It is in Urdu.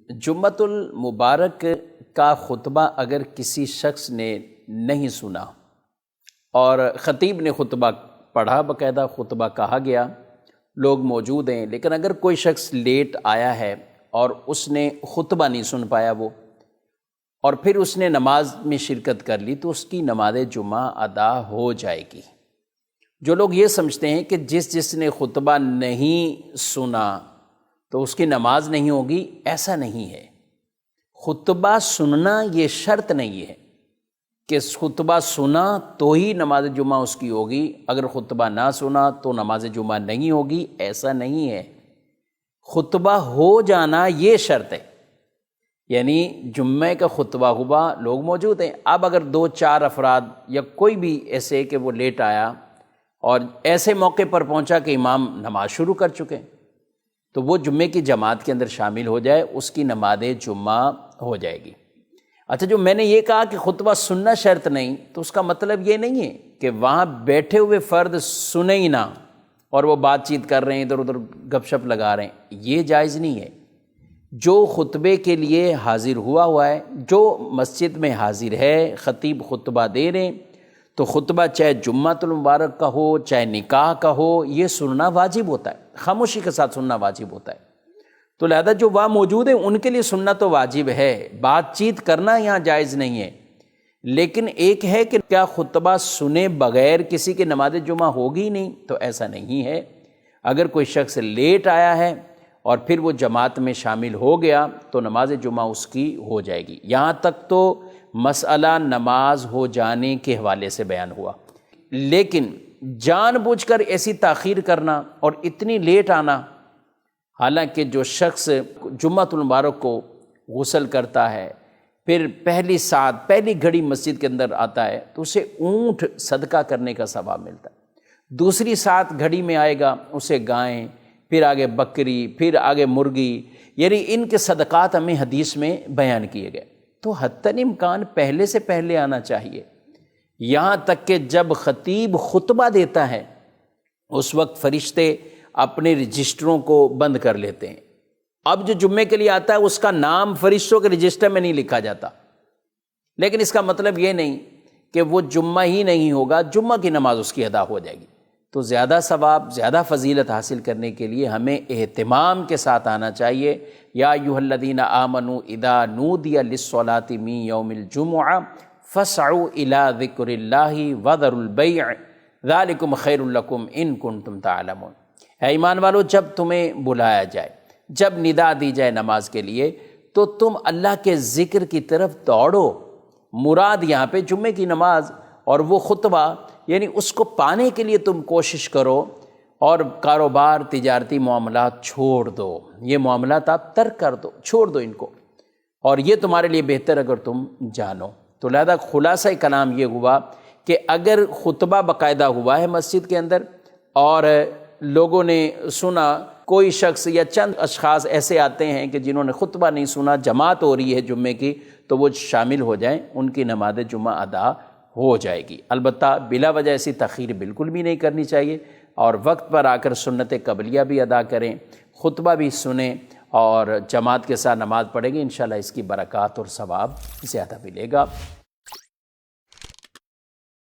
جمعۃ المبارک کا خطبہ اگر کسی شخص نے نہیں سنا اور خطیب نے خطبہ پڑھا، باقاعدہ خطبہ کہا گیا، لوگ موجود ہیں، لیکن اگر کوئی شخص لیٹ آیا ہے اور اس نے خطبہ نہیں سن پایا وہ، اور پھر اس نے نماز میں شرکت کر لی، تو اس کی نماز جمعہ ادا ہو جائے گی۔ جو لوگ یہ سمجھتے ہیں کہ جس نے خطبہ نہیں سنا تو اس کی نماز نہیں ہوگی، ایسا نہیں ہے۔ خطبہ سننا یہ شرط نہیں ہے کہ خطبہ سنا تو ہی نماز جمعہ اس کی ہوگی، اگر خطبہ نہ سنا تو نماز جمعہ نہیں ہوگی، ایسا نہیں ہے۔ خطبہ ہو جانا یہ شرط ہے، یعنی جمعہ کا خطبہ ہوا، لوگ موجود ہیں، اب اگر 2-4 افراد یا کوئی بھی ایسے کہ وہ لیٹ آیا اور ایسے موقع پر پہنچا کہ امام نماز شروع کر چکے، تو وہ جمعے کی جماعت کے اندر شامل ہو جائے، اس کی نماز جمعہ ہو جائے گی۔ اچھا، جو میں نے یہ کہا کہ خطبہ سننا شرط نہیں، تو اس کا مطلب یہ نہیں ہے کہ وہاں بیٹھے ہوئے فرد سنے ہی نہ اور وہ بات چیت کر رہے ہیں، ادھر ادھر گپ شپ لگا رہے ہیں، یہ جائز نہیں ہے۔ جو خطبے کے لیے حاضر ہوا ہے، جو مسجد میں حاضر ہے، خطیب خطبہ دے رہے ہیں، تو خطبہ چاہے جمعۃ المبارک کا ہو، چاہے نکاح کا ہو، یہ سننا واجب ہوتا ہے، خاموشی کے ساتھ سننا واجب ہوتا ہے۔ تو لہذا جو وہاں موجود ہیں ان کے لیے سننا تو واجب ہے، بات چیت کرنا یہاں جائز نہیں ہے۔ لیکن ایک ہے کہ کیا خطبہ سنے بغیر کسی کی نماز جمعہ ہوگی نہیں، تو ایسا نہیں ہے۔ اگر کوئی شخص لیٹ آیا ہے اور پھر وہ جماعت میں شامل ہو گیا تو نماز جمعہ اس کی ہو جائے گی۔ یہاں تک تو مسئلہ نماز ہو جانے کے حوالے سے بیان ہوا، لیکن جان بوجھ کر ایسی تاخیر کرنا اور اتنی لیٹ آنا، حالانکہ جو شخص جمعۃ المبارک کو غسل کرتا ہے، پھر پہلی ساتھ پہلی گھڑی مسجد کے اندر آتا ہے تو اسے اونٹ صدقہ کرنے کا ثواب ملتا ہے، دوسری ساتھ گھڑی میں آئے گا اسے گائیں، پھر آگے بکری، پھر آگے مرغی، یعنی ان کے صدقات ہمیں حدیث میں بیان کیے گئے۔ تو حتی امکان پہلے سے پہلے آنا چاہیے، یہاں تک کہ جب خطیب خطبہ دیتا ہے اس وقت فرشتے اپنے رجسٹروں کو بند کر لیتے ہیں۔ اب جو جمعے کے لیے آتا ہے اس کا نام فرشتوں کے رجسٹر میں نہیں لکھا جاتا، لیکن اس کا مطلب یہ نہیں کہ وہ جمعہ ہی نہیں ہوگا، جمعہ کی نماز اس کی ادا ہو جائے گی۔ تو زیادہ ثواب، زیادہ فضیلت حاصل کرنے کے لیے ہمیں اہتمام کے ساتھ آنا چاہیے۔ یا ایھا الذین آمنوا اذا نودی للصلاۃ من یوم الجمعہ فاسعوا الی ذکر اللہ وذروا البیع ذلکم خیر لکم ان کنتم تعلمون۔ اے ایمان والو، جب تمہیں بلایا جائے، جب ندا دی جائے نماز کے لیے، تو تم اللہ کے ذکر کی طرف دوڑو۔ مراد یہاں پہ جمعے کی نماز اور وہ خطبہ، یعنی اس کو پانے کے لیے تم کوشش کرو، اور کاروبار تجارتی معاملات چھوڑ دو، یہ معاملات آپ ترک کر دو، چھوڑ دو ان کو، اور یہ تمہارے لیے بہتر اگر تم جانو۔ تو لہذا خلاصہ کلام یہ ہوا کہ اگر خطبہ باقاعدہ ہوا ہے مسجد کے اندر اور لوگوں نے سنا، کوئی شخص یا چند اشخاص ایسے آتے ہیں کہ جنہوں نے خطبہ نہیں سنا، جماعت ہو رہی ہے جمعے کی، تو وہ شامل ہو جائیں، ان کی نماز جمعہ ادا ہو جائے گی۔ البتہ بلا وجہ ایسی تاخیر بالکل بھی نہیں کرنی چاہیے، اور وقت پر آ کر سنت قبلیہ بھی ادا کریں، خطبہ بھی سنیں اور جماعت کے ساتھ نماز پڑھیں گے، انشاءاللہ اس کی برکات اور ثواب زیادہ ملے گا۔